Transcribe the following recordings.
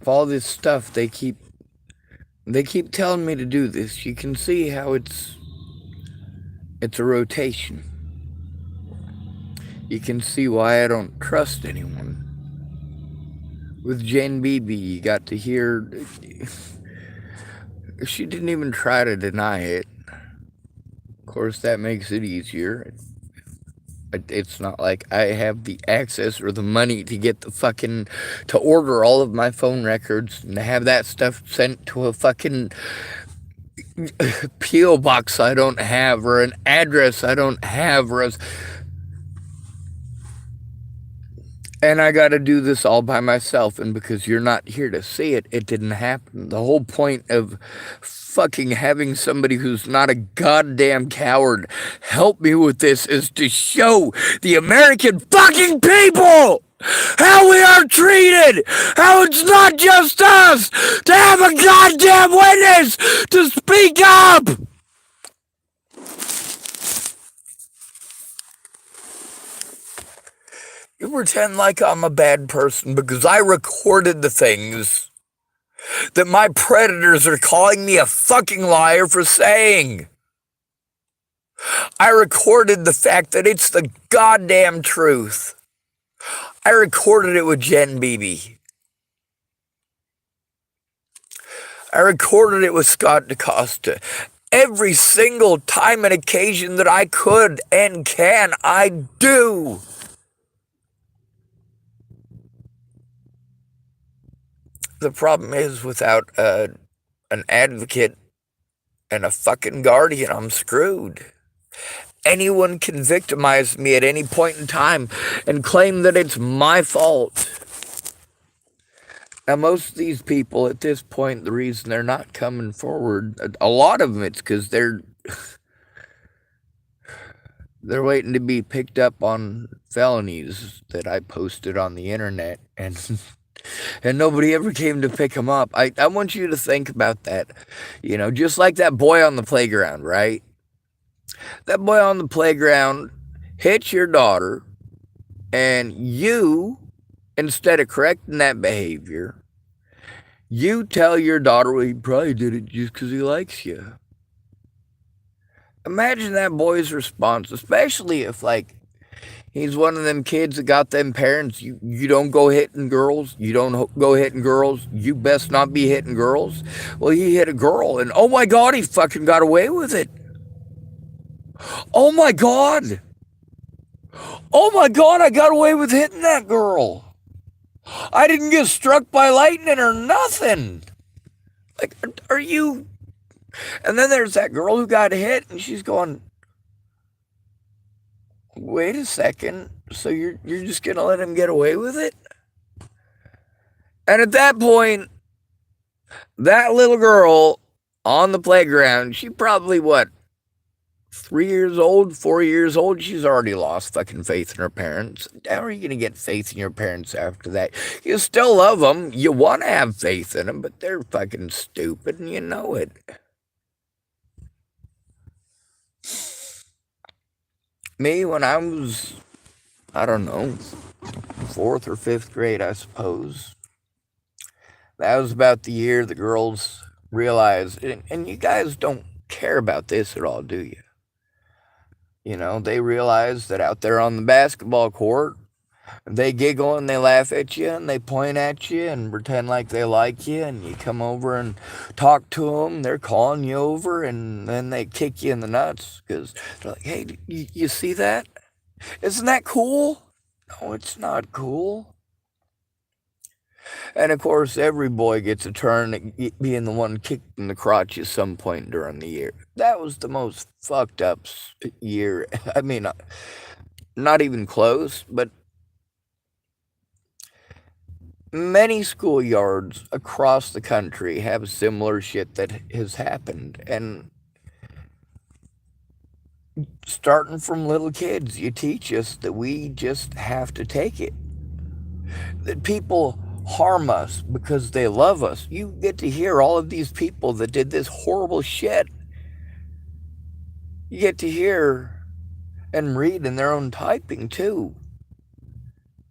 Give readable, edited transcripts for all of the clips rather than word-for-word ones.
of all this stuff they keep telling me to do this. You can see how it's a rotation. You can see why I don't trust anyone. With Jane Beebe, you got to hear she didn't even try to deny it. Of course, that makes it easier. It's not like I have the access or the money to get the fucking to order all of my phone records and to have that stuff sent to a fucking PO box I don't have or an address I don't have and I got to do this all by myself. And because you're not here to see it, it didn't happen. The whole point of fucking having somebody who's not a goddamn coward help me with this is to show the American fucking people how we are treated, how it's not just us to have a goddamn witness to speak up. You pretend like I'm a bad person because I recorded the things that my predators are calling me a fucking liar for saying. I recorded the fact that it's the goddamn truth. I recorded it with Jen Beebe. I recorded it with Scott DaCosta. Every single time and occasion that I could and can, I do. The problem is, without an advocate and a fucking guardian, I'm screwed. Anyone can victimize me at any point in time and claim that it's my fault. Now, most of these people at this point, the reason they're not coming forward, a lot of them, it's because they're waiting to be picked up on felonies that I posted on the internet, and nobody ever came to pick them up. I want you to think about that. You know, just like that boy on the playground, right? That boy on the playground hits your daughter, and you, instead of correcting that behavior, you tell your daughter, well, he probably did it just because he likes you. Imagine that boy's response, especially if, like, he's one of them kids that got them parents. You don't go hitting girls. You don't go hitting girls. You best not be hitting girls. Well, he hit a girl, and oh my God, he fucking got away with it. Oh my God. Oh my God, I got away with hitting that girl. I didn't get struck by lightning or nothing. Like, are you? And then there's that girl who got hit, and she's going, wait a second. So you're just gonna let him get away with it? And at that point, that little girl on the playground, she probably what? 3 years old, 4 years old, she's already lost fucking faith in her parents. How are you going to get faith in your parents after that? You still love them. You want to have faith in them, but they're fucking stupid and you know it. Me, when I was, I don't know, fourth or fifth grade, I suppose, that was about the year the girls realized, and you guys don't care about this at all, do you? You know, they realize that out there on the basketball court, they giggle and they laugh at you and they point at you and pretend like they like you, and you come over and talk to them. They're calling you over and then they kick you in the nuts because they're like, hey, you see that? Isn't that cool? No, it's not cool. And of course, every boy gets a turn at being the one kicked in the crotch at some point during the year. That was the most fucked up year. I mean, not even close, but many schoolyards across the country have similar shit that has happened. And starting from little kids, you teach us that we just have to take it. That people harm us because they love us. You get to hear all of these people that did this horrible shit. You get to hear and read in their own typing too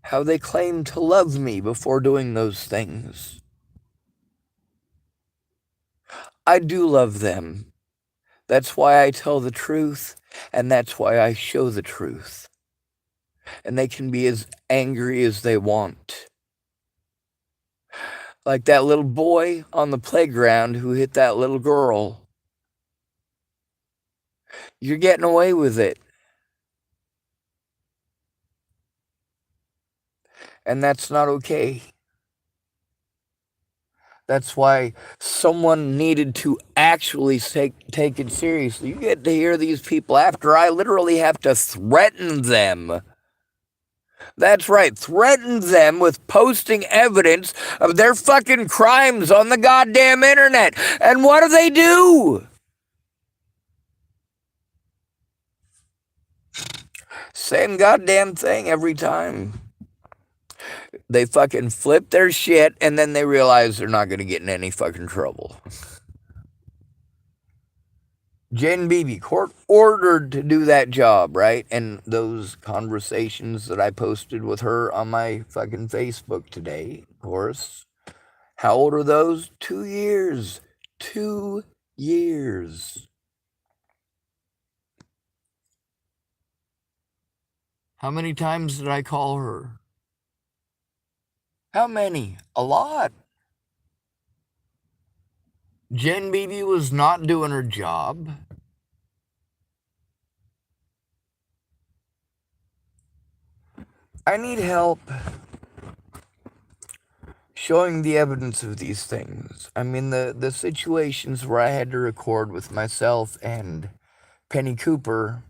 how they claim to love me before doing those things. I do love them. That's why I tell the truth, and that's why I show the truth. And they can be as angry as they want. Like that little boy on the playground who hit that little girl. You're getting away with it. And that's not okay. That's why someone needed to actually take it seriously. You get to hear these people after I literally have to threaten them. That's right, threaten them with posting evidence of their fucking crimes on the goddamn internet. And what do? Same goddamn thing every time. They fucking flip their shit and then they realize they're not going to get in any fucking trouble. Jen Beebe, court ordered to do that job, right? And those conversations that I posted with her on my fucking Facebook today, of course. How old are those? 2 years. 2 years. How many times did I call her? How many? A lot. Jen Beebe was not doing her job. I need help showing the evidence of these things. I mean, the situations where I had to record with myself and Penny Cooper,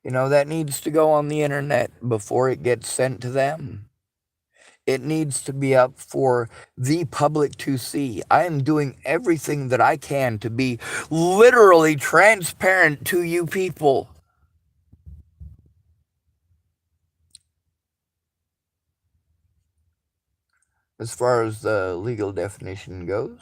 that needs to go on the internet before it gets sent to them. It needs to be up for the public to see. I am doing everything that I can to be literally transparent to you people. As far as the legal definition goes,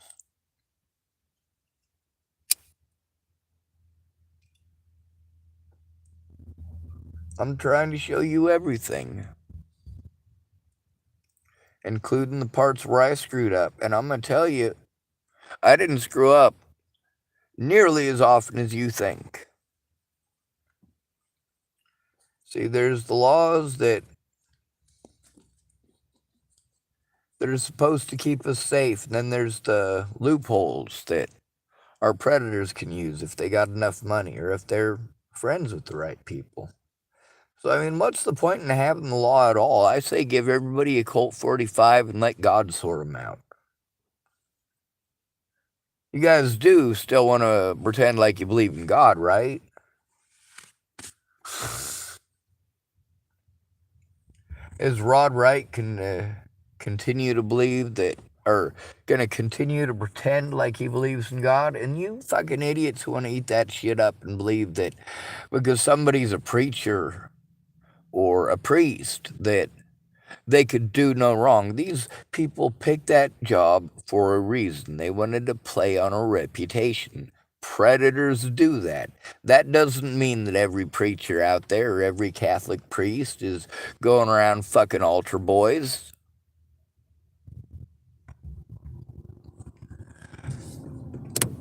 I'm trying to show you everything, including the parts where I screwed up. And I'm going to tell you, I didn't screw up nearly as often as you think. See, there's the laws that are supposed to keep us safe, and then there's the loopholes that our predators can use if they got enough money or if they're friends with the right people. So, I mean, what's the point in having the law at all? I say give everybody a Colt 45 and let God sort them out. You guys do still want to pretend like you believe in God, right? Is Rod Wright can continue to believe that, or going to continue to pretend like he believes in God? And you fucking idiots who want to eat that shit up and believe that because somebody's a preacher or a priest that they could do no wrong. These people picked that job for a reason. They wanted to play on a reputation. Predators do that. That doesn't mean that every preacher out there or every Catholic priest is going around fucking altar boys.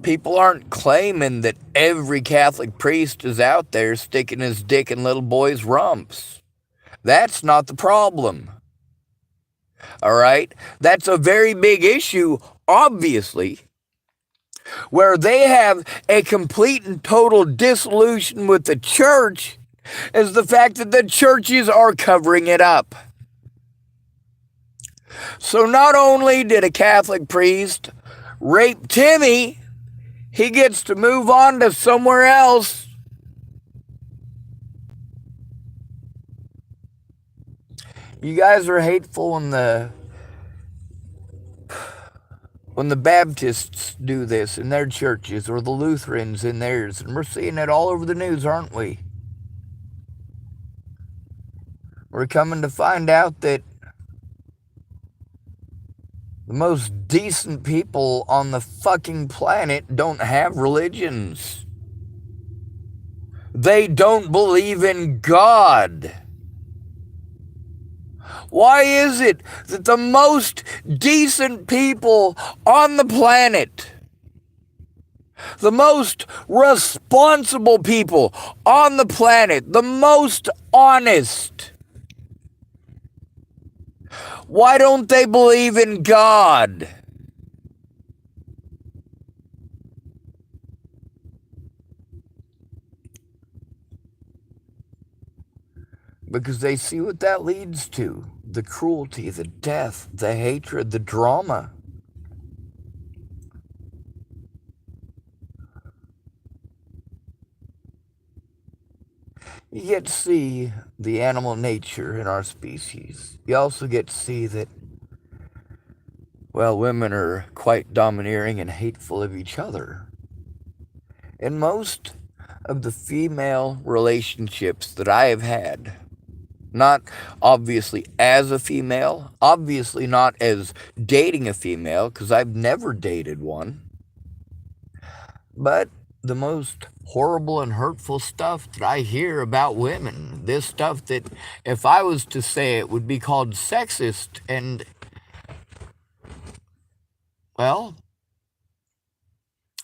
People aren't claiming that every Catholic priest is out there sticking his dick in little boys' rumps. That's not the problem. All right? That's a very big issue, obviously, where they have a complete and total disillusion with the church is the fact that the churches are covering it up. So not only did a Catholic priest rape Timmy, he gets to move on to somewhere else. You guys are hateful when the Baptists do this in their churches or the Lutherans in theirs. And we're seeing it all over the news, aren't we? We're coming to find out that the most decent people on the fucking planet don't have religions. They don't believe in God. Why is it that the most decent people on the planet The most responsible people on the planet, the most honest. Why don't they believe in God? Because they see what that leads to. The cruelty, the death, the hatred, the drama. You get to see the animal nature in our species. You also get to see that, well, women are quite domineering and hateful of each other. In most of the female relationships that I have had, not obviously as a female, obviously not as dating a female, because I've never dated one, but the most horrible and hurtful stuff that I hear about women, this stuff that if I was to say it would be called sexist, and, well,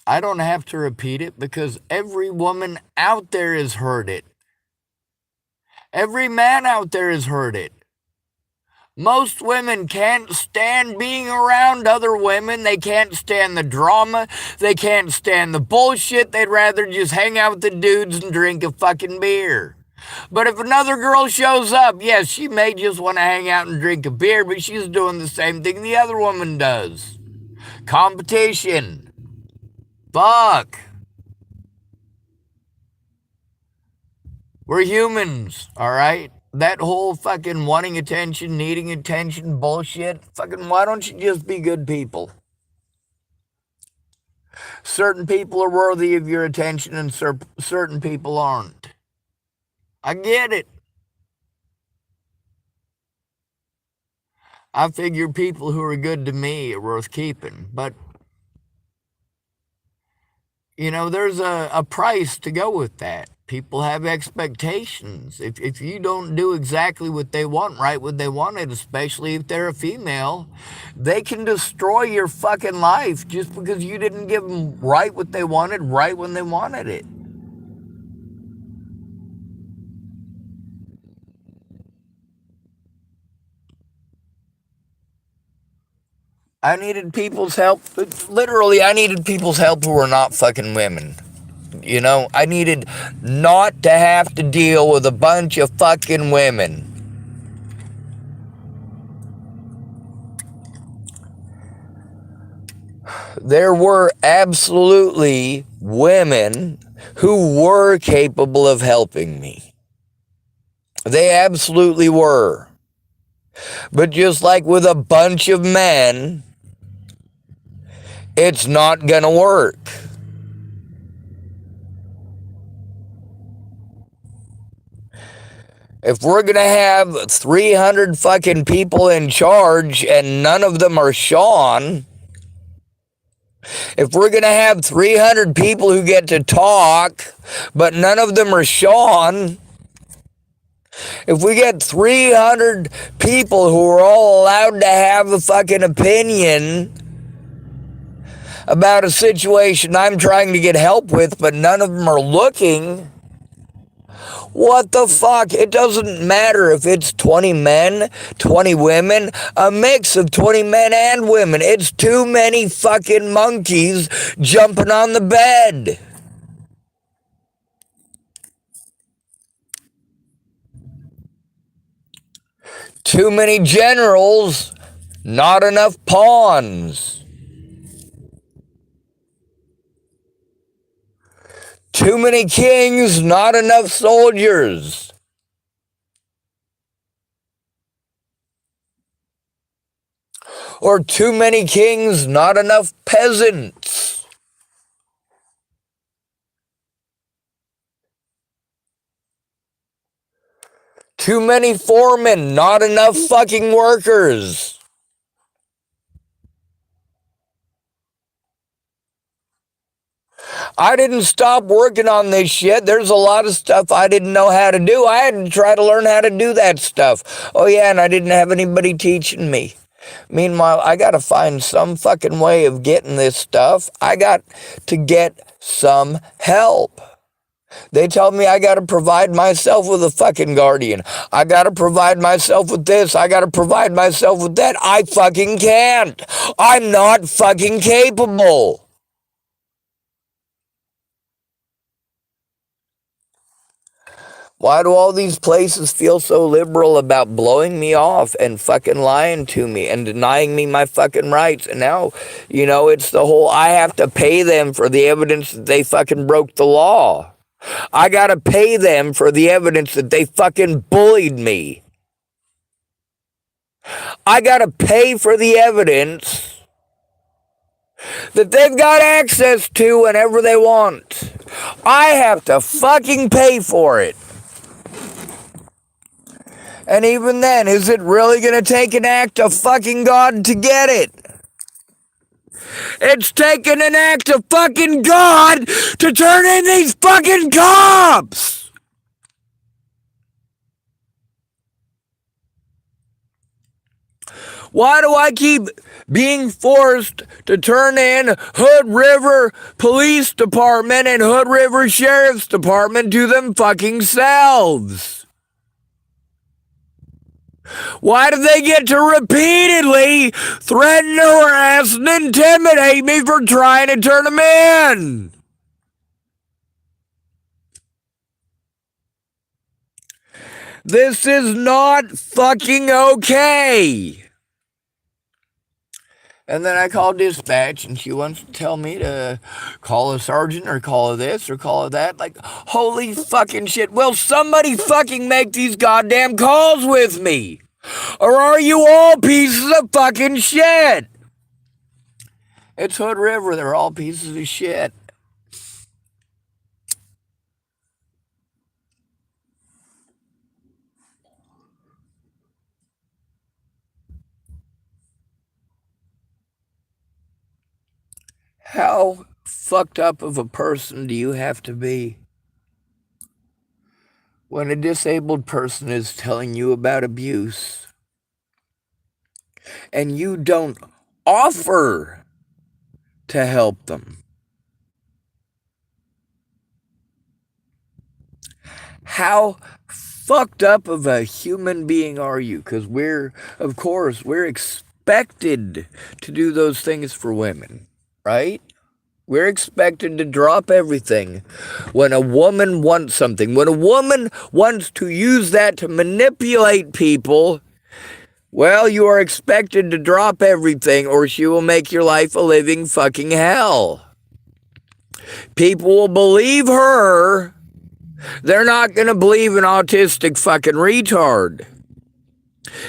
I don't have to repeat it because every woman out there has heard it. Every man out there has heard it. Most women can't stand being around other women. They can't stand the drama. They can't stand the bullshit. They'd rather just hang out with the dudes and drink a fucking beer. But if another girl shows up, yes, she may just want to hang out and drink a beer, but she's doing the same thing the other woman does. Competition. Fuck. We're humans, all right? That whole fucking wanting attention, needing attention bullshit, fucking why don't you just be good people? Certain people are worthy of your attention and certain people aren't. I get it. I figure people who are good to me are worth keeping, but you know, there's a price to go with that. People have expectations. If you don't do exactly what they want right when they want it, especially if they're a female, they can destroy your fucking life just because you didn't give them right what they wanted right when they wanted it. I needed people's help. Literally, I needed people's help who were not fucking women. You know, I needed not to have to deal with a bunch of fucking women. There were absolutely women who were capable of helping me. They absolutely were. But just like with a bunch of men, it's not gonna work. If we're gonna have 300 fucking people in charge and none of them are Sean, if we're gonna have 300 people who get to talk, but none of them are Sean, if we get 300 people who are all allowed to have a fucking opinion about a situation I'm trying to get help with, but none of them are looking, what the fuck? It doesn't matter if it's 20 men, 20 women, a mix of 20 men and women. It's too many fucking monkeys jumping on the bed. Too many generals, not enough pawns. Too many kings, not enough soldiers. Or too many kings, not enough peasants. Too many foremen, not enough fucking workers. I didn't stop working on this shit. There's a lot of stuff I didn't know how to do. I had to try to learn how to do that stuff. Oh yeah, and I didn't have anybody teaching me. Meanwhile, I gotta find some fucking way of getting this stuff. I got to get some help. They tell me I gotta provide myself with a fucking guardian. I gotta provide myself with this. I gotta provide myself with that. I fucking can't. I'm not fucking capable. Why do all these places feel so liberal about blowing me off and fucking lying to me and denying me my fucking rights? And now, it's the whole I have to pay them for the evidence that they fucking broke the law. I gotta pay them for the evidence that they fucking bullied me. I gotta pay for the evidence that they've got access to whenever they want. I have to fucking pay for it. And even then, is it really going to take an act of fucking God to get it? It's taking an act of fucking God to turn in these fucking cops! Why do I keep being forced to turn in Hood River Police Department and Hood River Sheriff's Department to them fucking selves? Why do they get to repeatedly threaten, harass, and intimidate me for trying to turn them in? This is not fucking okay. And then I call dispatch, and she wants to tell me to call a sergeant or call this or call that. Like, holy fucking shit. Will somebody fucking make these goddamn calls with me? Or are you all pieces of fucking shit? It's Hood River. They're all pieces of shit. How fucked up of a person do you have to be when a disabled person is telling you about abuse and you don't offer to help them? How fucked up of a human being are you? Because we're expected to do those things for women, right? We're expected to drop everything when a woman wants something. When a woman wants to use that to manipulate people, well, you are expected to drop everything or she will make your life a living fucking hell. People will believe her. They're not going to believe an autistic fucking retard.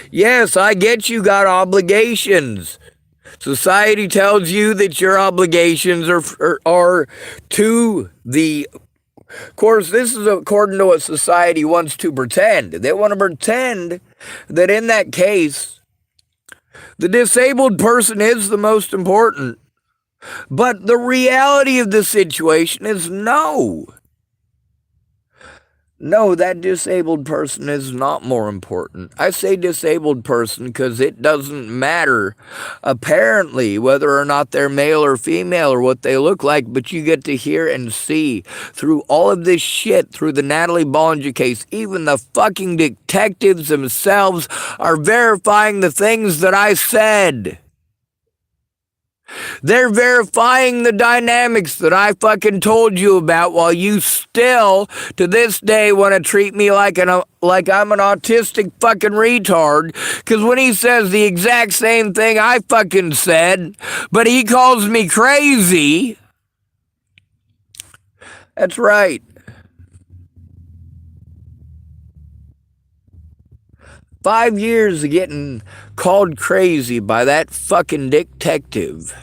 Yes, I get you got obligations. Society tells you that your obligations are to the... Of course, this is according to what society wants to pretend. They want to pretend that in that case, the disabled person is the most important. But the reality of the situation is no. No, that disabled person is not more important. I say disabled person because it doesn't matter, apparently, whether or not they're male or female or what they look like, but you get to hear and see through all of this shit, through the Natalie Bollinger case, even the fucking detectives themselves are verifying the things that I said. They're verifying the dynamics that I fucking told you about while you still, to this day, want to treat me like I'm an autistic fucking retard. Because when he says the exact same thing I fucking said, but he calls me crazy. That's right. 5 years of getting called crazy by that fucking detective.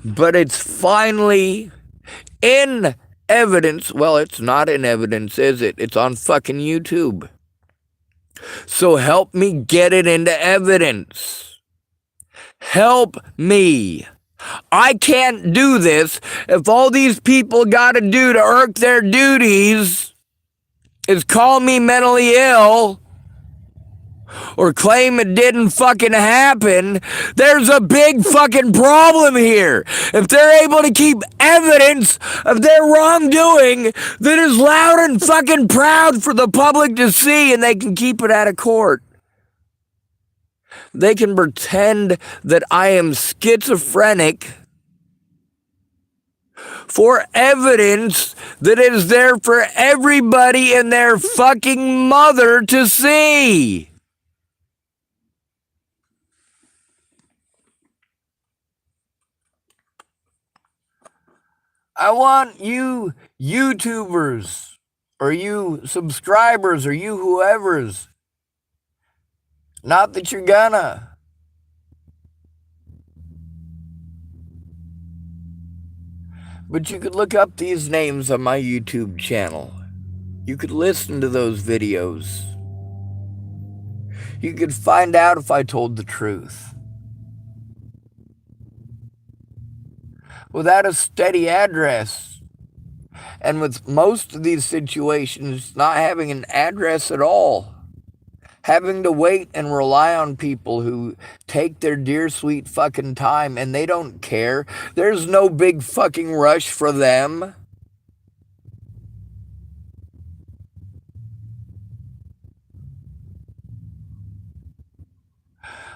But it's finally in evidence. Well, it's not in evidence, is it? It's on fucking YouTube. So help me get it into evidence. Help me. I can't do this if all these people gotta do to irk their duties is call me mentally ill or claim it didn't fucking happen, there's a big fucking problem here. If they're able to keep evidence of their wrongdoing that is loud and fucking proud for the public to see, and they can keep it out of court. They can pretend that I am schizophrenic for evidence that is there for everybody and their fucking mother to see. I want you YouTubers or you subscribers or you whoever's, not that you're gonna, but you could look up these names on my YouTube channel. You could listen to those videos. You could find out if I told the truth. Without a steady address, and with most of these situations not having an address at all, having to wait and rely on people who take their dear sweet fucking time and they don't care. There's no big fucking rush for them.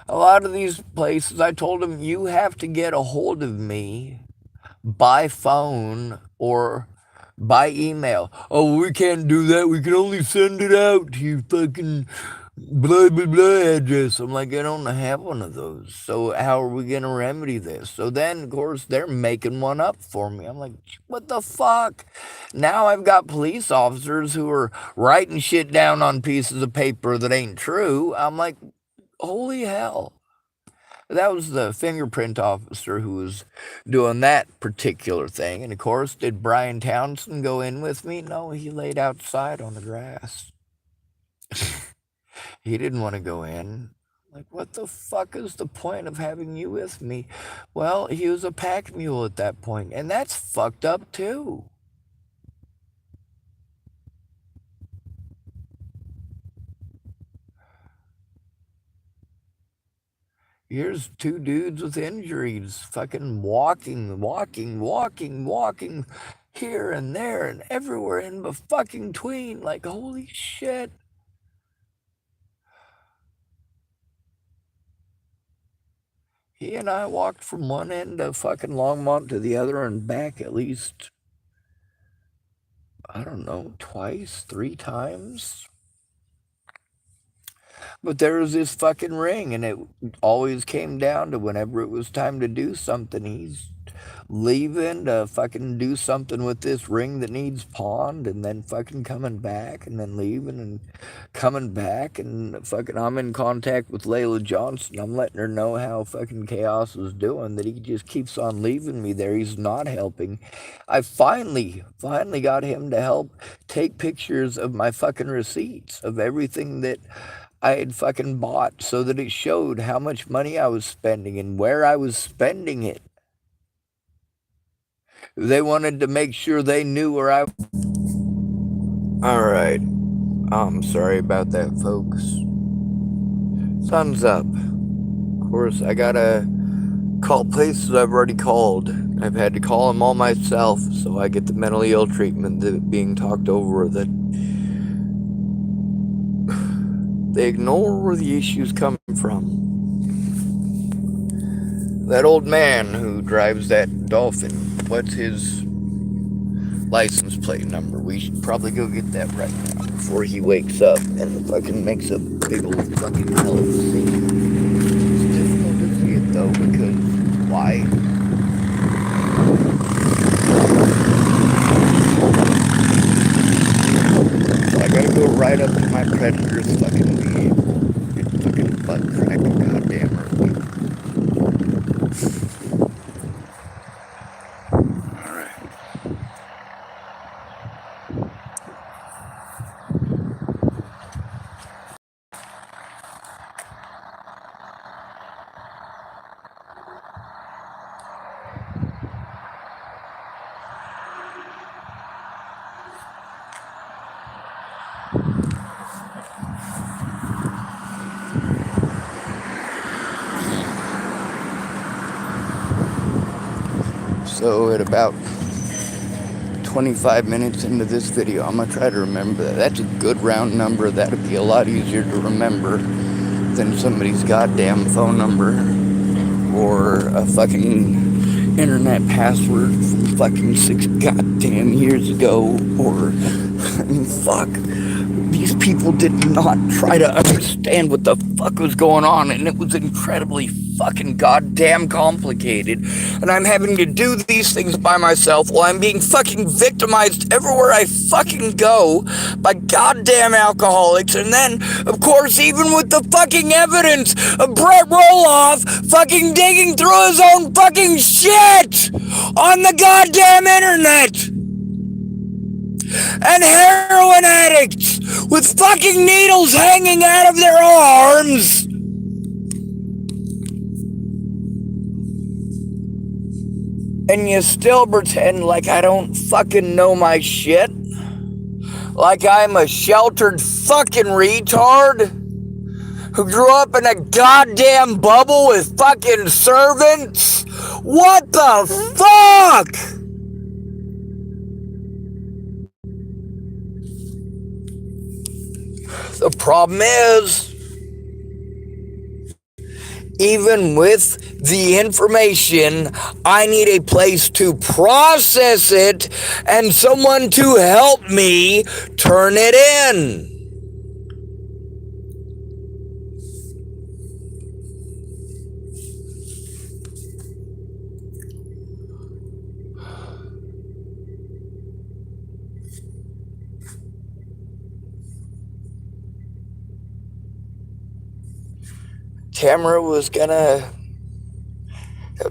A lot of these places, I told them, you have to get a hold of me by phone or by email. Oh, we can't do that. We can only send it out to your fucking blah, blah, blah address. I'm like, I don't have one of those. So how are we going to remedy this? So then, of course, they're making one up for me. I'm like, what the fuck? Now I've got police officers who are writing shit down on pieces of paper that ain't true. I'm like, holy hell. That was the fingerprint officer who was doing that particular thing. And of course, did Brian Townsend go in with me? No, he laid outside on the grass. He didn't want to go in. Like, what the fuck is the point of having you with me? Well, he was a pack mule at that point, and that's fucked up too. Here's two dudes with injuries, fucking walking here and there and everywhere in the fucking tween. Like, holy shit. He and I walked from one end of fucking Longmont to the other and back at least, I don't know, twice, 3 times. But there was this fucking ring, and it always came down to whenever it was time to do something, he's leaving to fucking do something with this ring that needs pawned, and then fucking coming back, and then leaving and coming back, and fucking I'm in contact with Layla Johnson. I'm letting her know how fucking Chaos is doing, that he just keeps on leaving me there. He's not helping. I finally got him to help take pictures of my fucking receipts of everything that I had fucking bought so that it showed how much money I was spending and where I was spending it. They wanted to make sure they knew where I... Alright. I'm sorry about that, folks. Sun's up. Of course, I gotta call places I've already called. I've had to call them all myself so I get the mentally ill treatment that being talked over, that they ignore where the issues come from. That old man who drives that Dolphin, what's his license plate number? We should probably go get that right now before he wakes up and fucking makes a big old fucking hell of a scene. It's difficult to see it though, because why? So I gotta go right up to my Predator's fucking vehicle. Get fucking butt crack goddamn early. Alright. So at about 25 minutes into this video, I'm gonna try to remember that. That's a good round number. That'd be a lot easier to remember than somebody's goddamn phone number or a fucking internet password from fucking 6 goddamn years ago. Or, I mean, fuck. These people did not try to understand what the fuck was going on, and it was incredibly fucking goddamn complicated. And I'm having to do these things by myself while I'm being fucking victimized everywhere I fucking go by goddamn alcoholics. And then, of course, even with the fucking evidence of Brett Roloff fucking digging through his own fucking shit on the goddamn internet. And heroin addicts with fucking needles hanging out of their arms. And you still pretend like I don't fucking know my shit. Like I'm a sheltered fucking retard who grew up in a goddamn bubble with fucking servants. What the fuck? The problem is, even with the information, I need a place to process it and someone to help me turn it in. Tamara was gonna,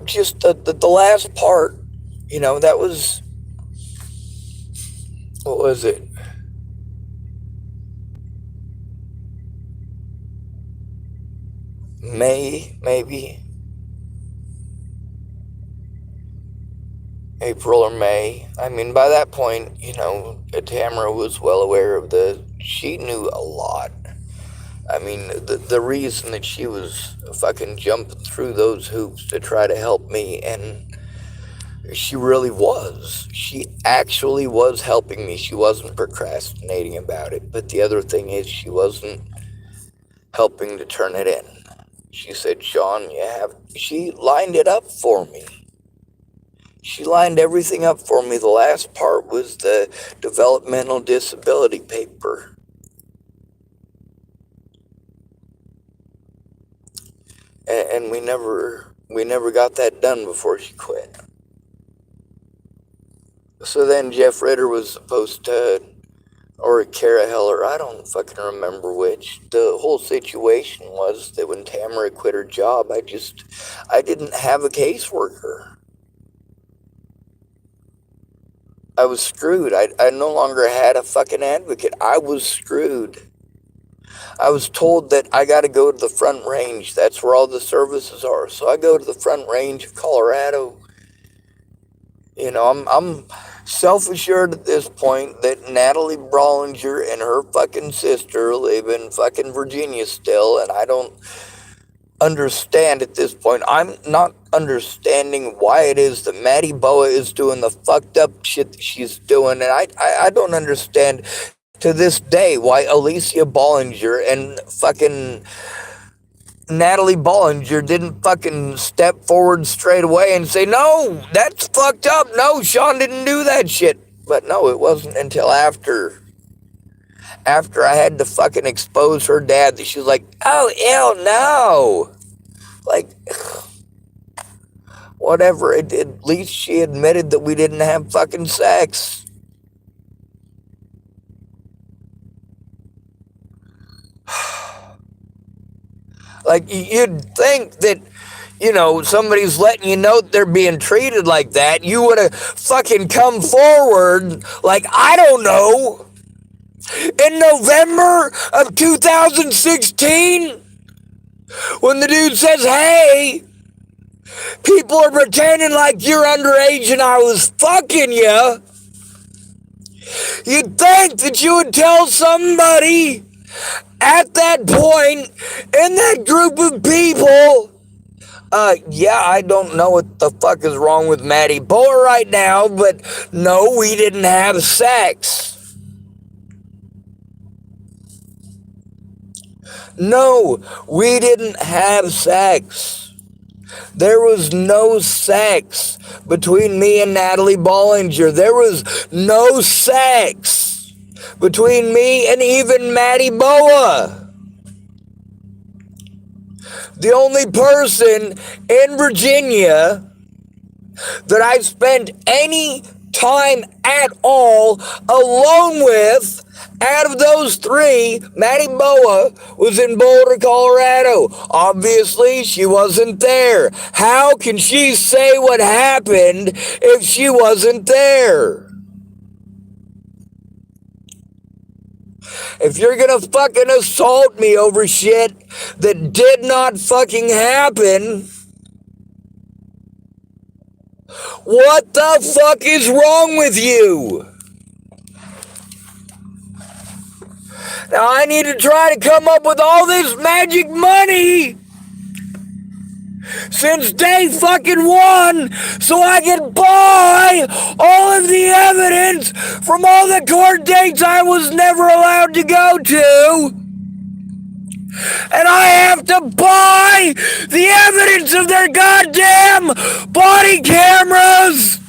just the last part, you know, that was, what was it? May, maybe. April or May. I mean, by that point, you know, Tamara was well aware of she knew a lot. I mean, the reason that she was fucking jumping through those hoops to try to help me, and she really was. She actually was helping me. She wasn't procrastinating about it. But the other thing is, she wasn't helping to turn it in. She said, Sean, she lined it up for me. She lined everything up for me. The last part was the developmental disability paper. And we never got that done before she quit. So then Jeff Ritter was supposed to, or Kara Heller, I don't fucking remember which. The whole situation was that when Tamara quit her job, I didn't have a caseworker. I was screwed. I no longer had a fucking advocate. I was screwed. I was told that I got to go to the Front Range. That's where all the services are. So I go to the Front Range of Colorado. You know, I'm self-assured at this point that Natalie Bollinger and her fucking sister live in fucking Virginia still, and I don't understand at this point. I'm not understanding why it is that Maddie Boa is doing the fucked up shit that she's doing, and I don't understand to this day why Alicia Bollinger and fucking Natalie Bollinger didn't fucking step forward straight away and say, no, that's fucked up. No, Sean didn't do that shit. But no, it wasn't until after I had to fucking expose her dad that she was like, oh, ew, no. Like, whatever. At least she admitted that we didn't have fucking sex. Like, you'd think that, you know, somebody's letting you know they're being treated like that. You would have fucking come forward, like, I don't know, in November of 2016, when the dude says, hey, people are pretending like you're underage and I was fucking you. You'd think that you would tell somebody at that point, in that group of people, Yeah, I don't know what the fuck is wrong with Maddie Boa right now, but no, we didn't have sex. No, we didn't have sex. There was no sex between me and Natalie Bollinger. There was no sex between me and even Maddie Boa. The only person in Virginia that I spent any time at all alone with out of those three, Maddie Boa was in Boulder, Colorado. Obviously, she wasn't there. How can she say what happened if she wasn't there? If you're gonna fucking assault me over shit that did not fucking happen, what the fuck is wrong with you? Now I need to try to come up with all this magic money since day fucking one so I can buy all of the evidence from all the court dates I was never allowed to go to. And I have to buy the evidence of their goddamn body cameras.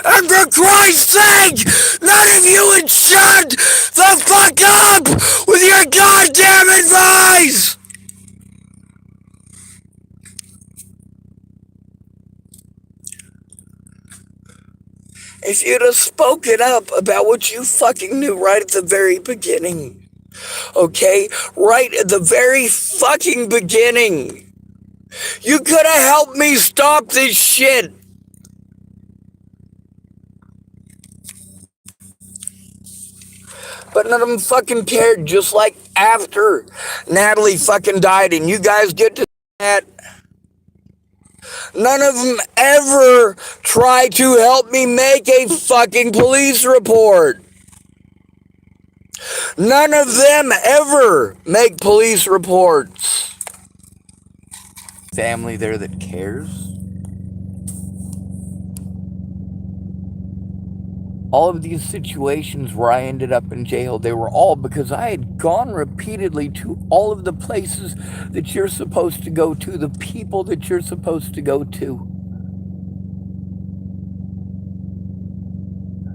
And for Christ's sake, none of you would shut the fuck up with your goddamn advice! If you'd have spoken up about what you fucking knew right at the very beginning, okay? Right at the very fucking beginning, you could have helped me stop this shit. But none of them fucking cared, just like after Natalie fucking died, and you guys get to that. None of them ever tried to help me make a fucking police report. None of them ever make police reports. Family there that cares. All of these situations where I ended up in jail, they were all because I had gone repeatedly to all of the places that you're supposed to go to, the people that you're supposed to go to.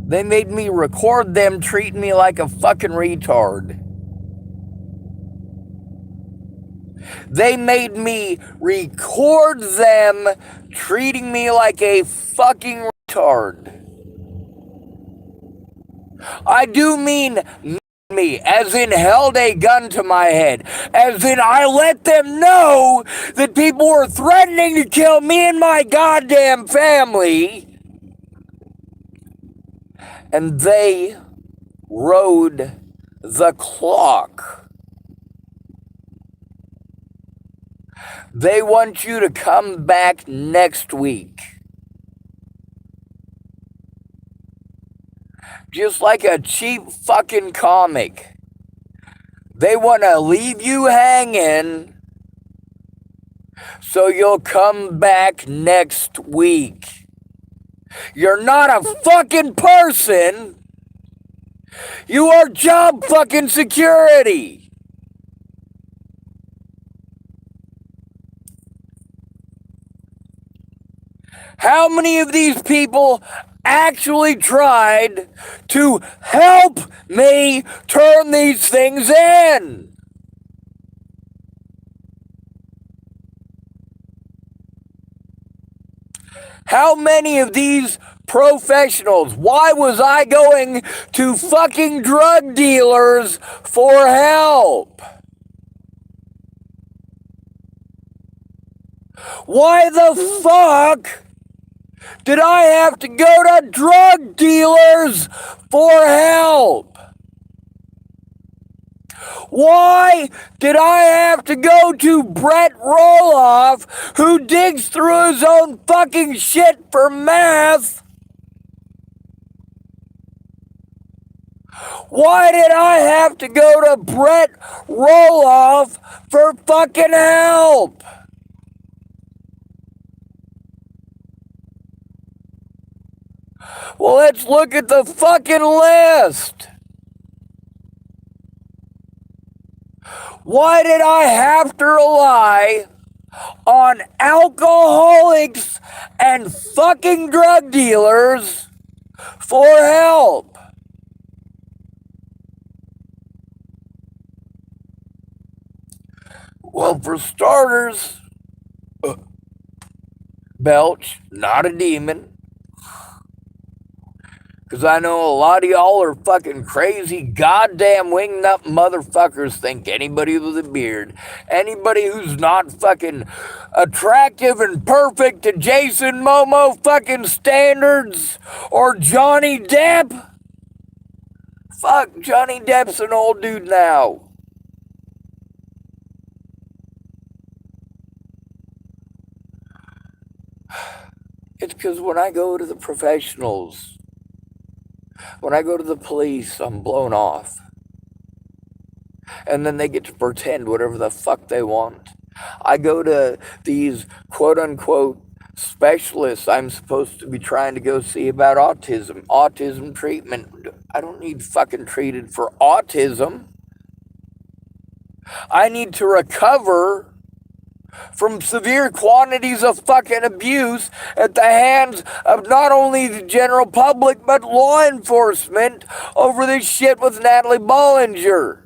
They made me record them treating me like a fucking retard. They made me record them treating me like a fucking retard. I do mean me, as in held a gun to my head, as in I let them know that people were threatening to kill me and my goddamn family, and they rode the clock. They want you to come back next week. Just like a cheap fucking comic. They want to leave you hanging so you'll come back next week. You're not a fucking person. You are job fucking security. How many of these people actually tried to help me turn these things in? How many of these professionals? Why was I going to fucking drug dealers for help? Why the fuck did I have to go to drug dealers for help? Why did I have to go to Brett Roloff, who digs through his own fucking shit for meth? Why did I have to go to Brett Roloff for fucking help? Well, let's look at the fucking list. Why did I have to rely on alcoholics and fucking drug dealers for help? Well, for starters, Belch, not a demon. Because I know a lot of y'all are fucking crazy, goddamn winged up motherfuckers think anybody with a beard, anybody who's not fucking attractive and perfect to Jason Momoa fucking standards or Johnny Depp. Fuck, Johnny Depp's an old dude now. It's because when I go to the professionals, when I go to the police, I'm blown off. And then they get to pretend whatever the fuck they want. I go to these quote unquote specialists I'm supposed to be trying to go see about autism treatment. I don't need fucking treated for autism. I need to recover from severe quantities of fucking abuse at the hands of not only the general public but law enforcement over this shit with Natalie Bollinger.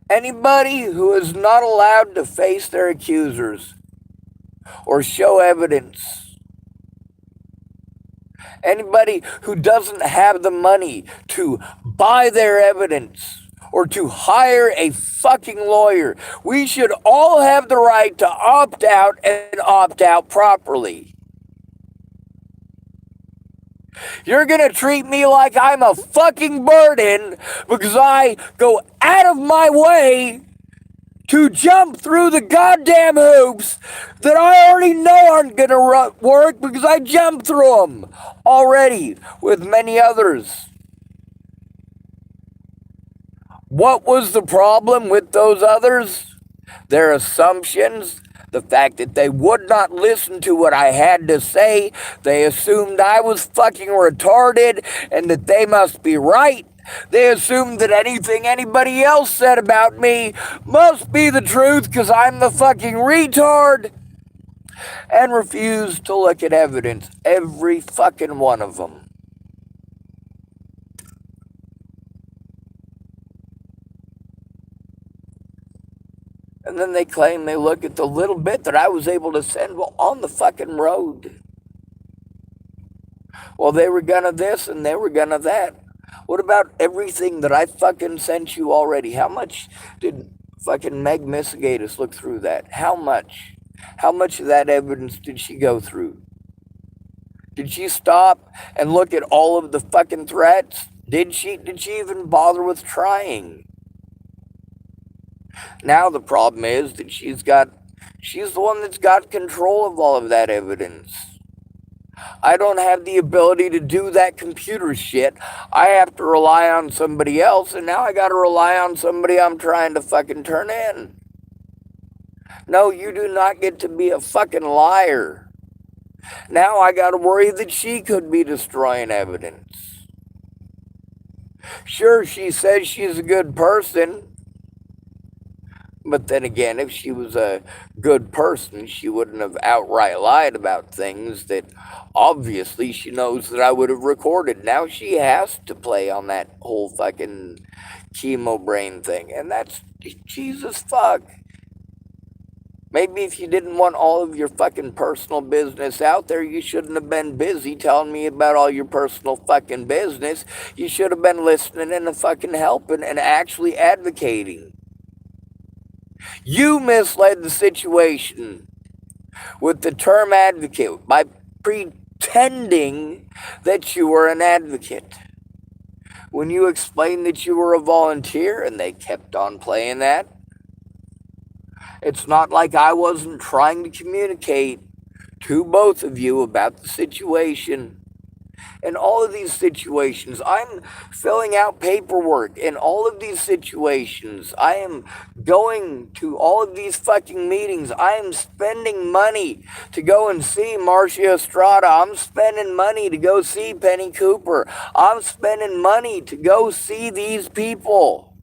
Anybody who is not allowed to face their accusers or show evidence, anybody who doesn't have the money to buy their evidence or to hire a fucking lawyer, we should all have the right to opt out and opt out properly. You're gonna treat me like I'm a fucking burden because I go out of my way to jump through the goddamn hoops that I already know aren't gonna work because I jumped through them already with many others. What was the problem with those others? Their assumptions, the fact that they would not listen to what I had to say. They assumed I was fucking retarded and that they must be right. They assumed that anything anybody else said about me must be the truth because I'm the fucking retard. And refused to look at evidence, every fucking one of them. And then they claim they look at the little bit that I was able to send on the fucking road. Well, they were gonna this and they were gonna that. What about everything that I fucking sent you already? How much did fucking Meg Misigatis look through that? How much? How much of that evidence did she go through? Did she stop and look at all of the fucking threats? Did she even bother with trying? Now the problem is that she's the one that's got control of all of that evidence. I don't have the ability to do that computer shit. I have to rely on somebody else, and now I gotta rely on somebody I'm trying to fucking turn in. No, you do not get to be a fucking liar. Now I gotta worry that she could be destroying evidence. Sure, she says she's a good person. But then again, if she was a good person, she wouldn't have outright lied about things that obviously she knows that I would have recorded. Now she has to play on that whole fucking chemo brain thing. And that's Jesus fuck. Maybe if you didn't want all of your fucking personal business out there, you shouldn't have been busy telling me about all your personal fucking business. You should have been listening and fucking helping and actually advocating. You misled the situation with the term advocate by pretending that you were an advocate. When you explained that you were a volunteer and they kept on playing that, it's not like I wasn't trying to communicate to both of you about the situation. In all of these situations, I'm filling out paperwork. In all of these situations, I am going to all of these fucking meetings. I am spending money to go and see Marcia Estrada. I'm spending money to go see Penny Cooper. I'm spending money to go see these people.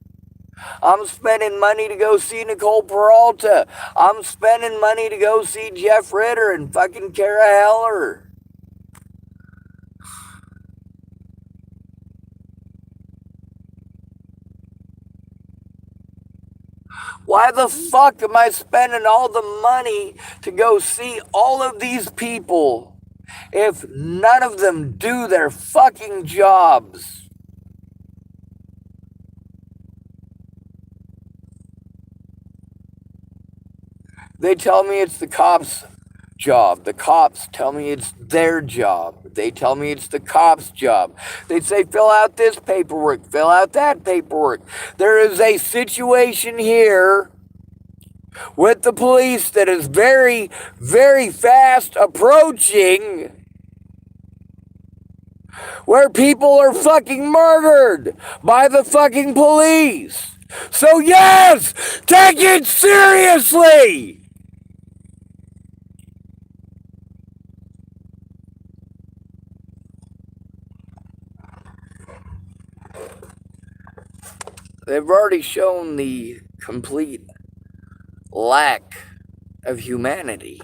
I'm spending money to go see Nicole Peralta. I'm spending money to go see Jeff Ritter and fucking Kara Heller. Why the fuck am I spending all the money to go see all of these people if none of them do their fucking jobs? They tell me it's the cops' job. The cops tell me it's their job. They tell me it's the cops' job. They say, fill out this paperwork, fill out that paperwork. There is a situation here with the police that is very, very fast approaching where people are fucking murdered by the fucking police. So yes, take it seriously! They've already shown the complete lack of humanity.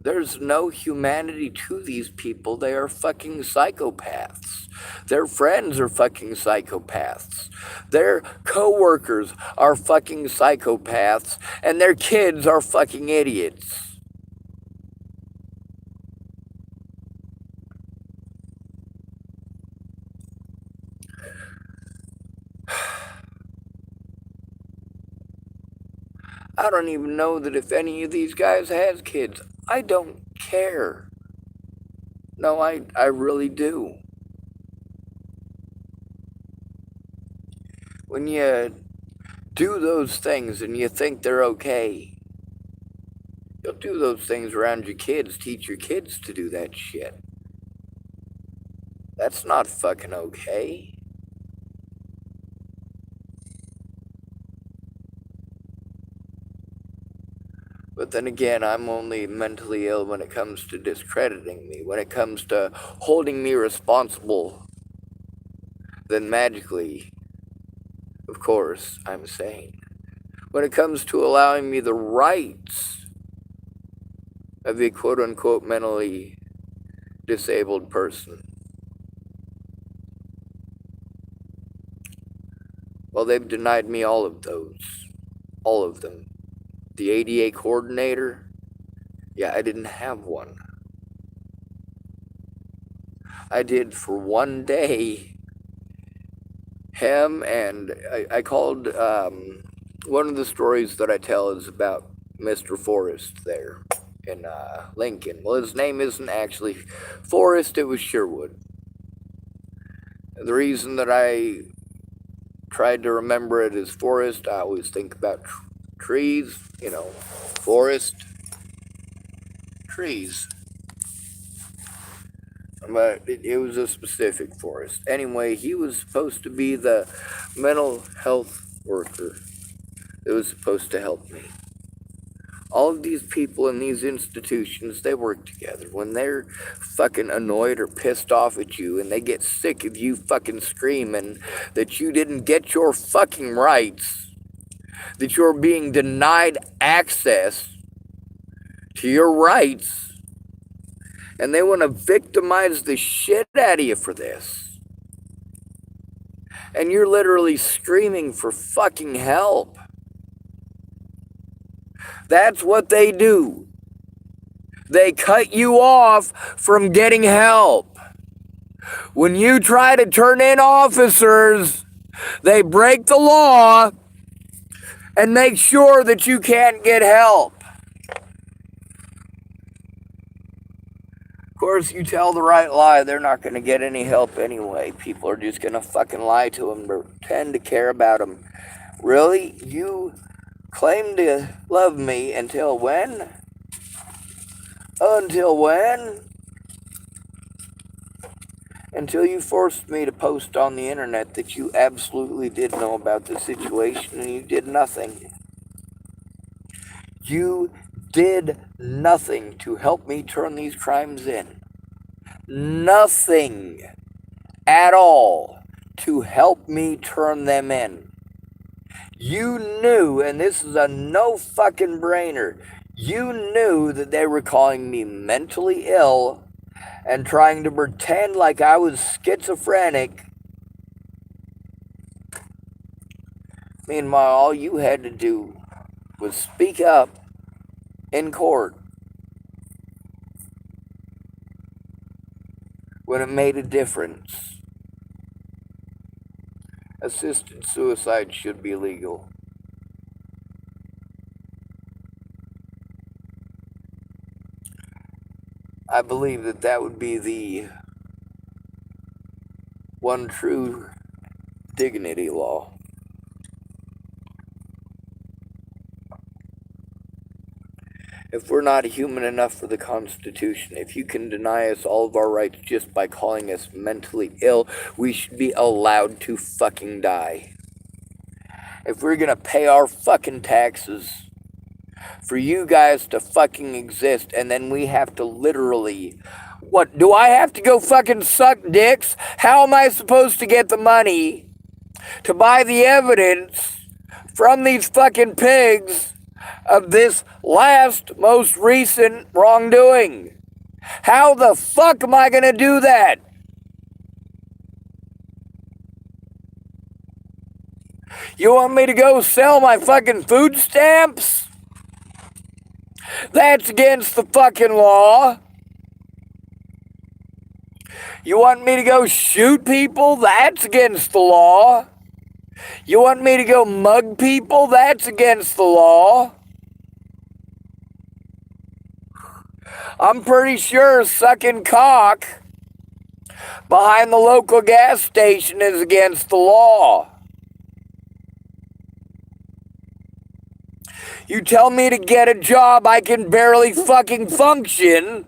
There's no humanity to these people. They are fucking psychopaths. Their friends are fucking psychopaths. Their co-workers are fucking psychopaths. And their kids are fucking idiots. I don't even know that if any of these guys has kids. I don't care. No, I really do. When you do those things and you think they're okay, you'll do those things around your kids. Teach your kids to do that shit. That's not fucking okay. But then again, I'm only mentally ill when it comes to discrediting me. When it comes to holding me responsible, then magically, of course, I'm sane. When it comes to allowing me the rights of a quote-unquote mentally disabled person, well, they've denied me all of those. All of them. The ADA coordinator, yeah, I didn't have one. I did for one day. Him and I called, one of the stories that I tell is about Mr. Forrest there in Lincoln. Well, his name isn't actually Forrest, it was Sherwood. The reason that I tried to remember it as Forrest, I always think about trees, forest, trees. But it was a specific forest. Anyway, he was supposed to be the mental health worker that was supposed to help me. All of these people in these institutions, they work together. When they're fucking annoyed or pissed off at you and they get sick of you fucking screaming that you didn't get your fucking rights, that you're being denied access to your rights, and they want to victimize the shit out of you for this. And you're literally screaming for fucking help. That's what they do. They cut you off from getting help. When you try to turn in officers, they break the law and make sure that you can't get help. course, you tell the right lie, they're not going to get any help anyway. People are just going to fucking lie to them, pretend to care about them. Really? You claim to love me until when? Until when? Until you forced me to post on the internet that you absolutely did know about the situation and you did nothing. You did nothing to help me turn these crimes in. Nothing at all to help me turn them in. You knew, and this is a no fucking brainer, you knew that they were calling me mentally ill and trying to pretend like I was schizophrenic. Meanwhile, all you had to do was speak up in court when it made a difference. Assisted suicide should be legal. I believe that that would be the one true dignity law. If we're not human enough for the Constitution, if you can deny us all of our rights just by calling us mentally ill, we should be allowed to fucking die. If we're gonna pay our fucking taxes for you guys to fucking exist, and then we have to literally, what, do I have to go fucking suck dicks? How am I supposed to get the money to buy the evidence from these fucking pigs of this last, most recent wrongdoing? How the fuck am I gonna do that? You want me to go sell my fucking food stamps? That's against the fucking law. You want me to go shoot people? That's against the law. You want me to go mug people? That's against the law. I'm pretty sure sucking cock behind the local gas station is against the law. You tell me to get a job, I can barely fucking function.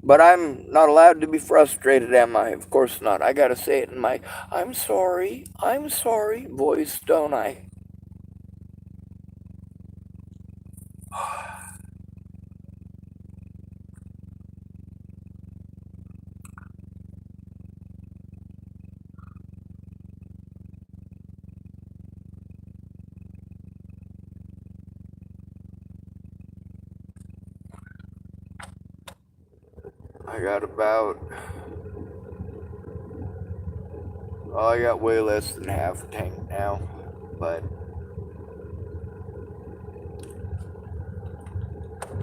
But I'm not allowed to be frustrated, am I? Of course not. I gotta say it in my I'm sorry voice, don't I? I got way less than half a tank now, but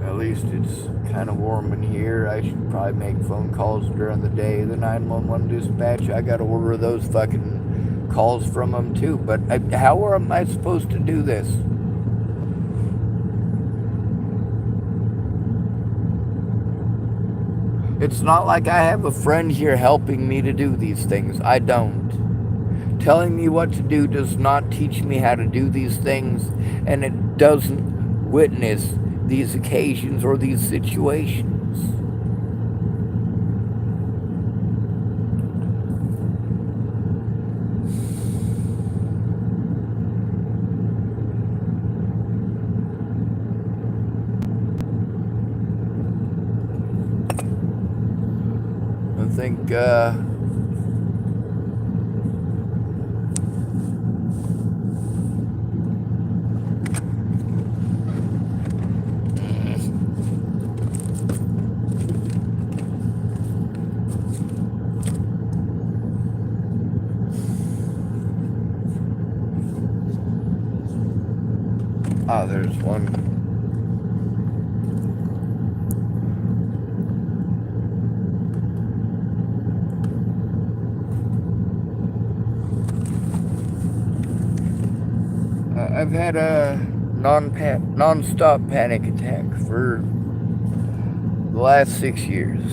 at least it's kind of warm in here. I should probably make phone calls during the day. The 911 dispatch, I got to order those fucking calls from them too. But how am I supposed to do this? It's not like I have a friend here helping me to do these things. I don't. Telling me what to do does not teach me how to do these things, and it doesn't witness these occasions or these situations. I think there's one. I've had a non-stop panic attack for the last 6 years,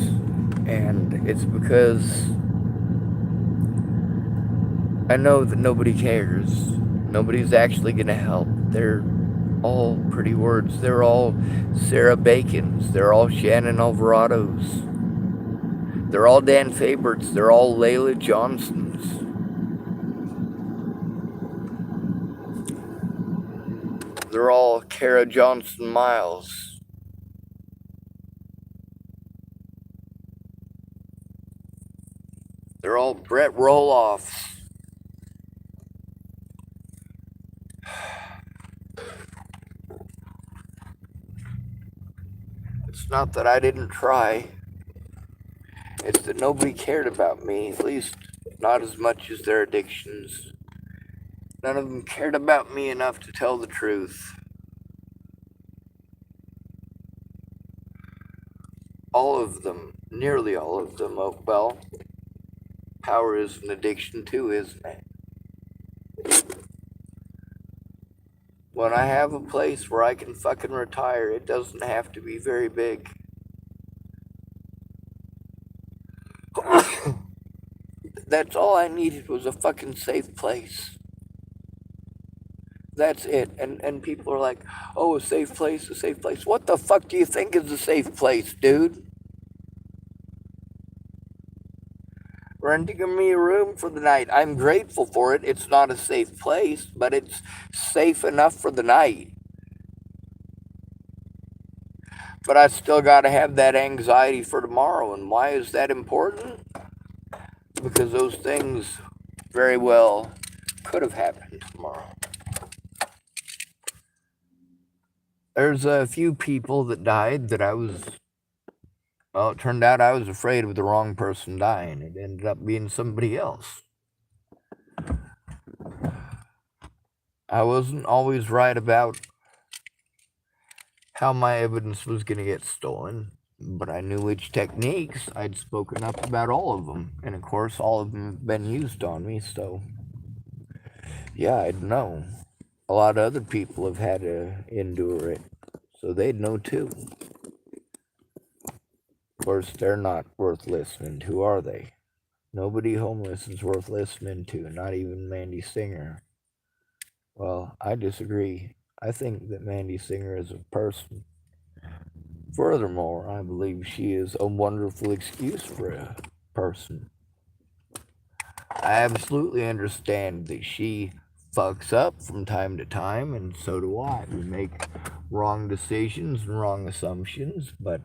and it's because I know that nobody cares. Nobody's actually gonna help. They're all pretty words. They're all Sarah Bacons. They're all Shannon Alvarados. They're all Dan Faberts. They're all Layla Johnsons. They're all Kara Johnson Miles. They're all Brett Roloffs. It's not that I didn't try. It's that nobody cared about me, at least not as much as their addictions. None of them cared about me enough to tell the truth. All of them, nearly all of them, oh, well, power is an addiction too, isn't it? When I have a place where I can fucking retire, it doesn't have to be very big. That's all I needed was a fucking safe place. That's it. And people are like, oh, a safe place, a safe place. What the fuck do you think is a safe place, dude? Renting me a room for the night. I'm grateful for it. It's not a safe place, but it's safe enough for the night. But I still got to have that anxiety for tomorrow. And why is that important? Because those things very well could have happened tomorrow. There's a few people that died that well, it turned out I was afraid of the wrong person dying. It ended up being somebody else. I wasn't always right about how my evidence was going to get stolen, but I knew which techniques. I'd spoken up about all of them. And of course, all of them have been used on me, so yeah, I'd know. A lot of other people have had to endure it, so they'd know too. Of course, they're not worth listening to, are they? Nobody homeless is worth listening to, not even Mandy Singer. Well, I disagree. I think that Mandy Singer is a person. Furthermore, I believe she is a wonderful excuse for a person. I absolutely understand that she fucks up from time to time, and so do I. We make wrong decisions and wrong assumptions, but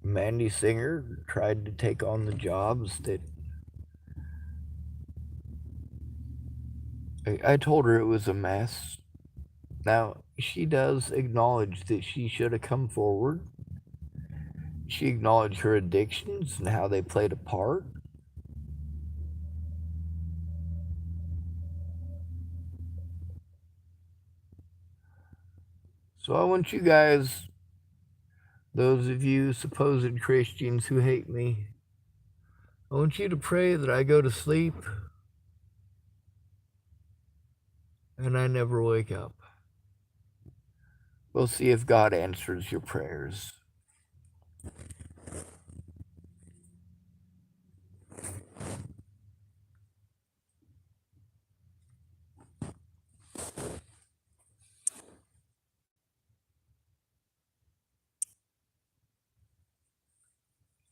Mandy Singer tried to take on the jobs that I told her it was a mess. Now, she does acknowledge that she should have come forward. She acknowledged her addictions and how they played a part. So I want you guys, those of you supposed Christians who hate me, I want you to pray that I go to sleep and I never wake up. We'll see if God answers your prayers.